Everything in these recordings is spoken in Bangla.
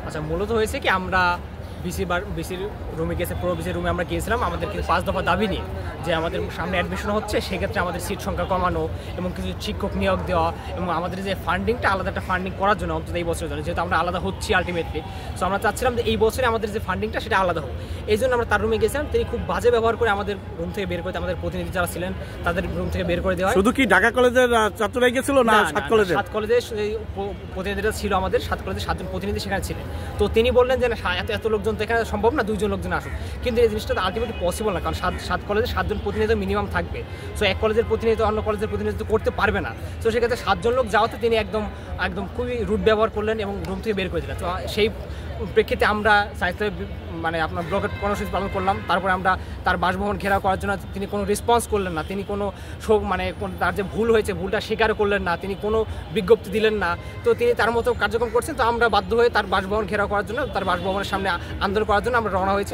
আচ্ছা, মূলত হয়েছে কি, আমরা বিসির রুমে গেছে, পুরো বিসির রুমে আমরা গিয়েছিলাম আমাদের কিছু 5 দফা দাবি নিয়ে, যে আমাদের সামনে অ্যাডমিশন হচ্ছে, সেক্ষেত্রে আমাদের সিট সংখ্যা কমানো এবং কিছু শিক্ষক নিয়োগ দেওয়া এবং আমাদের যে ফান্ডিংটা আলাদা একটা ফান্ডিং করার জন্য অন্তত এই বছরের জন্য, যেহেতু আমরা আলাদা হচ্ছি আলটিমেটলি। সো আমরা চাচ্ছিলাম যে এই বছরে আমাদের যে ফান্ডিংটা সেটা আলাদা হোক। এই জন্য আমরা তার রুমে গেছিলাম। তিনি খুব বাজে ব্যবহার করে আমাদের রুম থেকে বের করতে, আমাদের প্রতিনিধি যারা ছিলেন তাদের রুম থেকে বের করে দেওয়া। শুধু কি ঢাকা কলেজের ছাত্ররাই গেছিল না 7 কলেজের? 7 কলেজের প্রতিনিধিরা ছিল, আমাদের 7 কলেজের 7 জন প্রতিনিধি সেখানে ছিলেন। তো তিনি বললেন যে এত লোকজন তো এখানে সম্ভব না, 2 জন লোকজন আসুক। কিন্তু এই জিনিসটা আলটিমেটলি পসিবল না, কারণ 7 কলেজে 7 জন প্রতিনিধি মিনিমাম থাকবে। সো এক কলেজের প্রতিনিধি অন্য কলেজের প্রতিনিধিত্ব করতে পারবে না। সো সেক্ষেত্রে 7 জন লোক যাওয়াতে তিনি একদম খুবই রুট ব্যবহার করলেন এবং রুম থেকে বের করে দিলেন। তো সেই প্রেক্ষিতে আমরা মানে আপনার ব্লকেট কর্মসূচি পালন করলাম। তারপরে আমরা তার বাসভবন ঘেরাও করার জন্য তিনি কোনো রেসপন্স করলেন না, তিনি কোনো তার যে ভুল হয়েছে ভুলটা স্বীকার করলেন না, তিনি কোনো বিজ্ঞপ্তি দিলেন না। তো তিনি তার মতো কার্যক্রম করছেন। তো আমরা বাধ্য হয়ে তার বাসভবন ঘেরাও করার জন্য, তার বাসভবনের সামনে আন্দোলন করার জন্য আমরা রওনা হয়েছি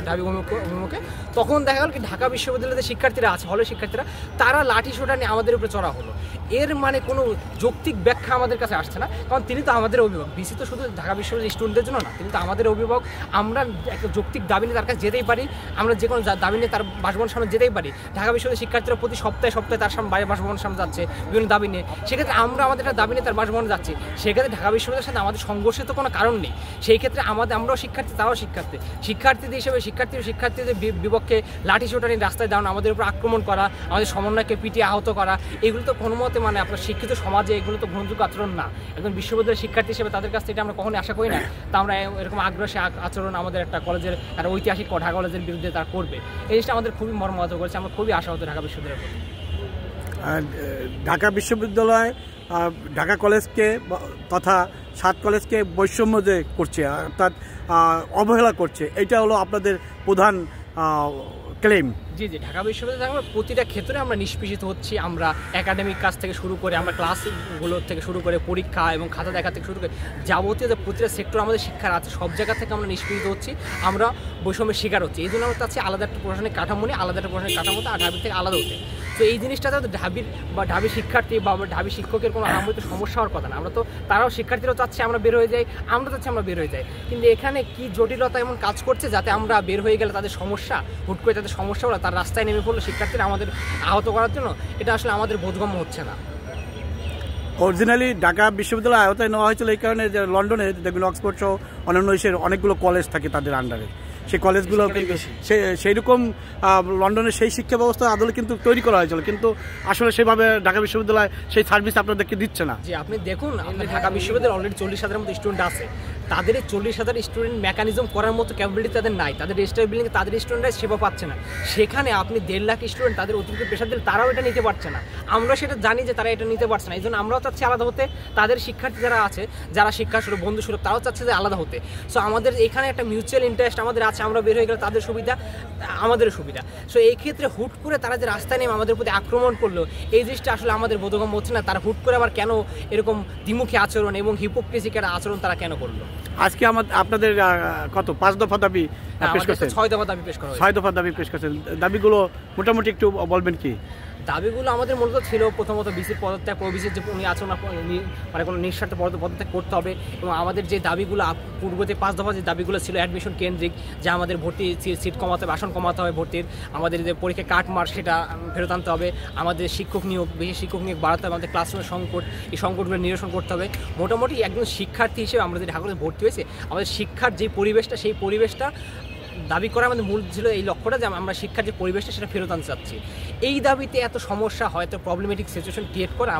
ঢাবি অভিমুখে। তখন দেখা গেল কি, ঢাকা বিশ্ববিদ্যালয়ের যে শিক্ষার্থীরা আছে, হলের শিক্ষার্থীরা, তারা লাঠি সোটা নিয়ে আমাদের উপরে চড়া হলো। এর মানে কোনো যৌক্তিক ব্যাখ্যা আমাদের কাছে আসছে না, কারণ তিনি তো আমাদের অভিভাবক। বিসি তো শুধু ঢাকা বিশ্ববিদ্যালয়ের স্টুডেন্টদের জন্য না, তিনি তো আমাদের অভিভাবক। আমরা একটা যৌক্তিক দাবি নিয়ে তার কাছে যেতেই পারি, আমরা যে কোনো দাবি নিয়ে তার বাসভবনের সামনে যেতেই পারি। ঢাকা বিশ্ববিদ্যালয়ের শিক্ষার্থীরা প্রতি সপ্তাহে তার সামনে বাসভবনের সামনে যাচ্ছে বিভিন্ন দাবি নিয়ে। সেক্ষেত্রে আমরা আমাদের একটা দাবি নিয়ে তার বাসভবনে যাচ্ছি, সেক্ষেত্রে ঢাকা বিশ্ববিদ্যালয়ের সাথে আমাদের সংঘর্ষের তো কোনো কারণ নেই। সেই ক্ষেত্রে আমরাও শিক্ষার্থী, তারাও শিক্ষার্থীদের হিসেবে শিক্ষার্থীদের বিপক্ষে লাঠি সোটা নিয়ে রাস্তায় দাঁড়ানো, আমাদের উপর আক্রমণ করা, আমাদের সমন্বয়কে পিটিয়ে আহত করা, এগুলো তো কোনো মতে মানে আপনার শিক্ষিত সমাজে এগুলো তো গ্রহণযোগ্য আচরণ না। একজন বিশ্ববিদ্যালয়ের শিক্ষার্থী হিসেবে তাদের কাছ থেকে আমরা কখনোই আশা করি না তা আমরা এরকম আগ্রাসী আচরণ আমাদের একটা কলেজের, একটা ঐতিহাসিক ঢাকা কলেজের বিরুদ্ধে তারা করবে। এই জিনিসটা আমাদের খুবই মর্মাহত করেছে। আমরা খুবই আশাহত ঢাকা বিশ্ববিদ্যালয়ের প্রতি। ঢাকা বিশ্ববিদ্যালয় ঢাকা কলেজকে তথা 7 কলেজকে বৈষম্য যে করছে, অর্থাৎ অবহেলা করছে, এটা হলো আপনাদের প্রধান ক্লেম। জি, ঢাকা বিশ্ববিদ্যালয়ে আমরা প্রতিটা ক্ষেত্রে আমরা নিষ্পেষিত হচ্ছি। আমরা একাডেমিক কাজ থেকে শুরু করে, আমরা ক্লাসগুলো থেকে শুরু করে, পরীক্ষা এবং খাতা দেখা থেকে শুরু করে যাবতীয় যে প্রতিটা সেক্টর আমাদের শিক্ষার আছে, সব জায়গা থেকে আমরা নিষ্পেষিত হচ্ছি, আমরা বৈষম্যের শিকার হচ্ছি। এই জন্য আমরা চাচ্ছি আলাদা একটা প্রশাসনিক কাঠামো নিয়ে, আলাদা একটা প্রশাসনিক কাঠামোতে আর ঢাবির থেকে আলাদা হতে। তো এই জিনিসটা তো ঢাবির শিক্ষার্থী বা ঢাবি শিক্ষকের কোনো আমাদের তো সমস্যা হওয়ার কথা না। আমরা তো তারাও শিক্ষার্থীরাও চাচ্ছে আমরা বের হয়ে যাই, আমরা চাচ্ছি আমরা বের হয়ে যাই। কিন্তু এখানে কি জটিলতা এমন কাজ করছে যাতে আমরা বের হয়ে গেলে তাদের সমস্যা, হুট করে তাদের সমস্যা হলো তার রাস্তায় নেমে পড়লো শিক্ষার্থীরা আমাদের আহত করার জন্য, এটা আসলে আমাদের বোধগম্য হচ্ছে না। অরিজিনালি ঢাকা বিশ্ববিদ্যালয় আওতায় নেওয়া হয়েছিল এই কারণে যে লন্ডনে দেখবেন অক্সফোর্ড সহ অন্যান্য দেশের অনেকগুলো কলেজ থাকে তাদের আন্ডারে, সেই কলেজগুলো সেই রকম লন্ডনের সেই শিক্ষা ব্যবস্থা আদলে কিন্তু তৈরি করা হয়েছিল, কিন্তু আসলে সেভাবে ঢাকা বিশ্ববিদ্যালয় সেই সার্ভিস আপনাদেরকে দিচ্ছে না। যে আপনি দেখুন, আপনার ঢাকা বিশ্ববিদ্যালয়ে অলরেডি 40,000-এর মতো স্টুডেন্ট আছে। তাদের এই 40,000 স্টুডেন্ট মেকানিজম করার মতো ক্যাপাবিলিটি তাদের নাই। তাদের রেজিস্টার বিল্ডিংয়ে তাদের স্টুডেন্টরা সেবা পাচ্ছে না। সেখানে আপনি 1.5 লাখ স্টুডেন্ট, তাদের অতিরিক্ত প্রেশার দিলে তারাও এটা নিতে পারছে না। আমরা সেটা জানি যে তারা এটা নিতে পারছে না। এই জন্য আমরাও চাচ্ছি আলাদা হতে। তাদের শিক্ষার্থী যারা আছে, যারা শিক্ষা শুরু বন্ধু শুরু, তারাও চাচ্ছে যে আলাদা হতে। সো আমাদের এখানে একটা মিউচুয়াল ইন্টারেস্ট আমাদের আছে। আমরা বের হয়ে গেলে তাদের সুবিধা, আমাদেরও সুবিধা। সো এই ক্ষেত্রে হুট করে তারা যে রাস্তায় নেমে আমাদের প্রতি আক্রমণ করলো, এই জিনিসটা আসলে আমাদের বোধগম্য হচ্ছে না। তারা হুট করে আবার কেন এরকম দ্বিমুখী আচরণ এবং হিপোক্রেসির আচরণ তারা কেন করলো? আজকে আপনাদের কত 5 দফা দাবি পেশ করছেন? 6 দফা দাবি পেশ করা হয়েছে। 6 দফা দাবি পেশ করছেন। দাবিগুলো মোটামুটি একটু বলবেন কি? দাবিগুলো আমাদের মূলত ছিল, প্রথমত বিসির পদত্যাগ, বিসির যে আচরণ মানে কোনো নিঃস্বার্থ পদত্যাগ করতে হবে। এবং আমাদের যে দাবিগুলো পূর্বতে 5 দফা যে দাবিগুলো ছিল অ্যাডমিশন কেন্দ্রিক, যে আমাদের ভর্তি সিট কমাতে হবে, আসন কমাতে হবে ভর্তির, আমাদের যে পরীক্ষা কাটমার্ক সেটা ফেরত আনতে হবে, আমাদের শিক্ষক নিয়োগ, বেশি শিক্ষক নিয়োগ বাড়াতে হবে, আমাদের ক্লাসরুমের সংকট, এই সংকটগুলো নিরসন করতে হবে। মোটামুটি একজন শিক্ষার্থী হিসেবে আমরা যে ঢাকা কলেজে ভর্তি হয়েছে, আমাদের শিক্ষার যে পরিবেশটা, সেই পরিবেশটা দাবি করা আমাদের মূল ছিল এই লক্ষ্যটা, যে আমরা শিক্ষার যে পরিবেশটা সেটা ফেরত আনতে চাচ্ছি। এই দাবিতে এত সমস্যা, হয়তো প্রবলেমেটিক সিচুয়েশন ক্রিয়েট করে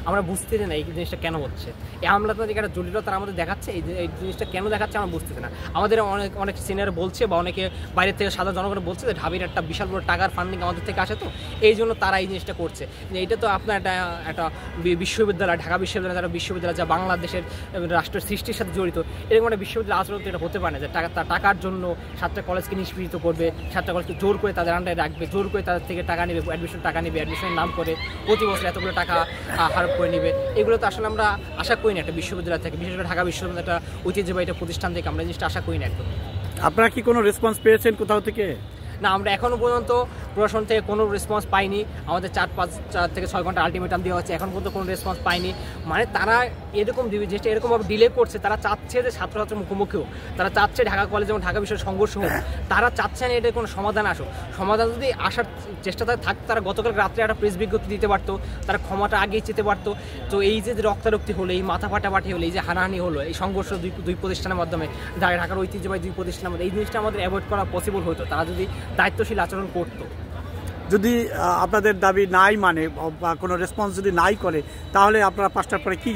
আমরা বুঝতে না এই জিনিসটা কেন হচ্ছে। এই আমলাটা যে একটা জটিলতা আমাদের দেখাচ্ছে, এই জিনিসটা কেন দেখাচ্ছে আমরা বুঝতেছি না। আমাদের অনেক সিনিয়র বলছে বা অনেকে বাইরের থেকে সাধারণ জনগণ বলছে যে ঢাবির একটা বিশাল বড় টাকার ফান্ডিং আমাদের থেকে আসে, তো এই জন্য তারা এই জিনিসটা করছে। এইটা তো আপনার একটা বিশ্ববিদ্যালয়, ঢাকা বিশ্ববিদ্যালয়, যারা বিশ্ববিদ্যালয় যা বাংলাদেশের রাষ্ট্রের সৃষ্টির সাথে জড়িত, এরকম একটা বিশ্ববিদ্যালয় আচরণ তো এটা হতে পারে না যে টাকার জন্য 7টা কলেজকে নিষ্পেষিত করবে, 7টা কলেজকে জোর করে তাদের আন্ডারে রাখবে, জোর করে তাদের থেকে টাকা নেবে, অ্যাডমিশনের নাম করে প্রতি বছর এতগুলো টাকা হারপ করে নেবে। এগুলো তো আসলে আমরা আশা করি না একটা বিশ্ববিদ্যালয় থেকে, বিশেষ করে ঢাকা বিশ্ববিদ্যালয় একটা ঐতিহ্যবাহী একটা প্রতিষ্ঠান থেকে আমরা জিনিসটা আশা করি না একদম। আপনারা কি কোনো রেসপন্স পেয়েছেন কোথাও থেকে? না, আমরা এখনও পর্যন্ত প্রশাসন থেকে কোনো রেসপন্স পাইনি। আমাদের 4 থেকে 6 ঘন্টা আলটিমেটাম দেওয়া হচ্ছে, এখন পর্যন্ত কোনো রেসপন্স পাইনি। মানে তারা এরকম জিনিসটা এরকমভাবে ডিলে করছে, তারা চাচ্ছে যে ছাত্রছাত্রীর মুখোমুখিও, তারা চাচ্ছে ঢাকা কলেজ এবং ঢাকা বিশ্ববিদ্যালয়ের সংঘর্ষ হোক, তারা চাচ্ছে না এটার কোনো সমাধান আসুক। সমাধান যদি আসার চেষ্টা থাকতো, তারা গতকাল রাত্রে একটা প্রেস বিজ্ঞপ্তি দিতে পারতো, তারা ক্ষমাটা আগিয়ে যেতে পারতো। তো এই যে রক্তারক্তি হলো, এই মাথা ফাটাফাটি হলো, এই যে হানাহানি হলো, এই সংঘর্ষ দুই প্রতিষ্ঠানের মাধ্যমে, ঢাকার ঐতিহ্যবাহী 2 প্রতিষ্ঠানের মধ্যে, এই জিনিসটা আমাদের অ্যাভয়েড করা পসিবল হতো তারা যদি দায়িত্বশীল আচরণ করতো। যদি আপনাদের দাবি নাই মানে বা কোনো রেসপন্স যদি নাই করে, তাহলে আপনারা 5টার পরে কি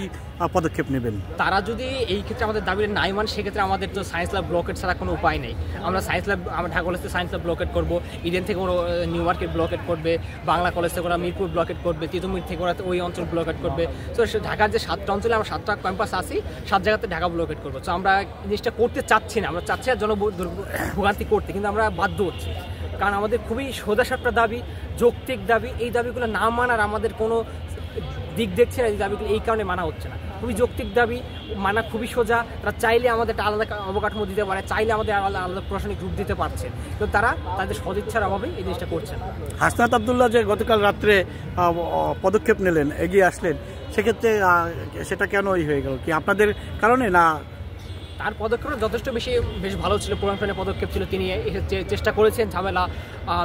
পদক্ষেপ নেবেন? তারা যদি এই ক্ষেত্রে আমাদের দাবি নাই মানে, সেক্ষেত্রে আমাদের তো সায়েন্স ল্যাব ব্লকেট ছাড়া কোনো উপায় নেই। আমরা সায়েন্স ল্যাব, আমরা ঢাকা কলেজ থেকে সায়েন্স ল্যাব ব্লকেট করবো, ইডেন থেকে ওরা নিউ মার্কেট ব্লকেট করবে, বাংলা কলেজ থেকে ওরা মিরপুর ব্লকেট করবে, তিতুমির থেকে ওরা ওই অঞ্চল ব্লকেট করবে। তো ঢাকার যে 7টা অঞ্চলে আমরা 7টা ক্যাম্পাস আছি, 7 জায়গাতে ঢাকা ব্লকেট করবো। তো আমরা জিনিসটা করতে চাচ্ছি না, আমরা চাচ্ছি না জনভোগান্তি করতে, কিন্তু আমরা বাধ্য হচ্ছি, কারণ আমাদের খুবই সোজাসাপটা দাবি, যৌক্তিক দাবি। এই দাবিগুলো না মানার আমাদের কোনো দিক দেখছে না, এই দাবিগুলো এই কারণে মানা হচ্ছে না। খুবই যৌক্তিক দাবি, মানা খুবই সোজা। তারা চাইলে আমাদের একটা আলাদা অবকাঠামো দিতে পারে, চাইলে আমাদের আলাদা প্রশাসনিক রূপ দিতে পারছে, কিন্তু তারা তাদের সদিচ্ছার অভাবে এই জিনিসটা করছে না। হাসনাত আবদুল্লাহ যে গতকাল রাত্রে পদক্ষেপ নিলেন, এগিয়ে আসলেন, সেক্ষেত্রে সেটা কেন হয়ে গেল? কি আপনাদের কারণে না? তার পদক্ষেপ যথেষ্ট বেশ ভালো ছিল, পুরান পদক্ষেপ ছিল। তিনি চেষ্টা করেছেন ঝামেলা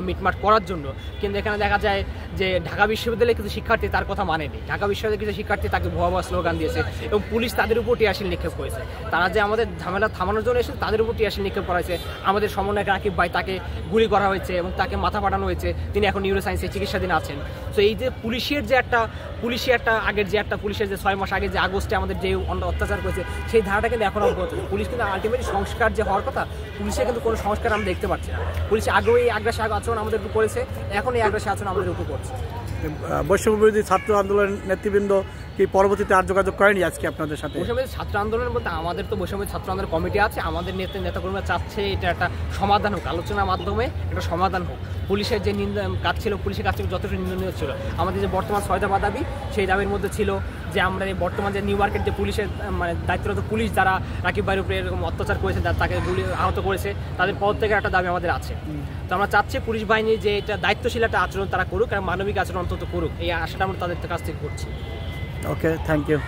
মিটমাট করার জন্য, কিন্তু এখানে দেখা যায় যে ঢাকা বিশ্ববিদ্যালয়ের কিছু শিক্ষার্থী তার কথা মানেনি। ঢাকা বিশ্ববিদ্যালয়ের কিছু শিক্ষার্থী তাকে ভয়াবহ স্লোগান দিয়েছে এবং পুলিশ তাদের উপর টিয়ারশেল নিক্ষেপ করেছে। তারা যে আমাদের ঝামেলা থামানোর জন্য এসেছে, তাদের উপর টিয়ারশেল নিক্ষেপ করা হয়েছে। আমাদের সমন্বয়ক রাকিব ভাই, তাকে গুলি করা হয়েছে এবং তাকে মাথা ফাটানো হয়েছে, তিনি এখন নিউরো সায়েন্সে চিকিৎসাধীন আছেন। তো এই যে পুলিশের যে আগের যে 6 মাস আগে যে আগস্টে আমাদের যে অত্যাচার করেছে, সেই ধারাটা কিন্তু এখন অব্যাহত। পুলিশ কিন্তু আলটিমেটলি সংস্কার যে হওয়ার কথা, পুলিশের কিন্তু কোনো সংস্কার আমরা দেখতে পাচ্ছি না। পুলিশ আগেও এই আগ্রাসী আচরণ আমাদের উপর করেছে, এখন এই আগ্রাসী আচরণ আমাদের উপর করছে। বৈষম্যবিরোধী ছাত্র আন্দোলনের নেতৃবৃন্দ কি পরবর্তীতে আর যোগাযোগ করেনি আজকে আপনাদের সাথে? বৈষম্যবিরোধী ছাত্র আন্দোলনের বলতে আমাদের তো বৈষম্যবিরোধী ছাত্র আন্দোলন কমিটি আছে, আমাদের নেতাকর্মীরা চাচ্ছে এটা একটা সমাধান হোক, আলোচনার মাধ্যমে একটা সমাধান হোক। পুলিশের যে কাজ ছিল, পুলিশের কাজ ছিল যথেষ্ট নিন্দনীয় ছিল। আমাদের যে বর্তমান 6 দফা দাবি, সেই দাবির মধ্যে ছিল যে আমরা এই বর্তমান যে নিউ মার্কেট যে পুলিশের মানে দায়িত্বরত পুলিশ যারা রাকিব ভাইয়ের উপরে এরকম অত্যাচার করেছে, তাকে আহত করেছে, তাদের পদ থেকে একটা দাবি আমাদের আছে। তো আমরা চাচ্ছি পুলিশ বাহিনী যে এটা দায়িত্বশীল একটা আচরণ তারা করুক, আর মানবিক আচরণ অন্তত করুক, এই আশাটা আমরা তাদের কাছ থেকে করছি। ওকে, থ্যাংক ইউ।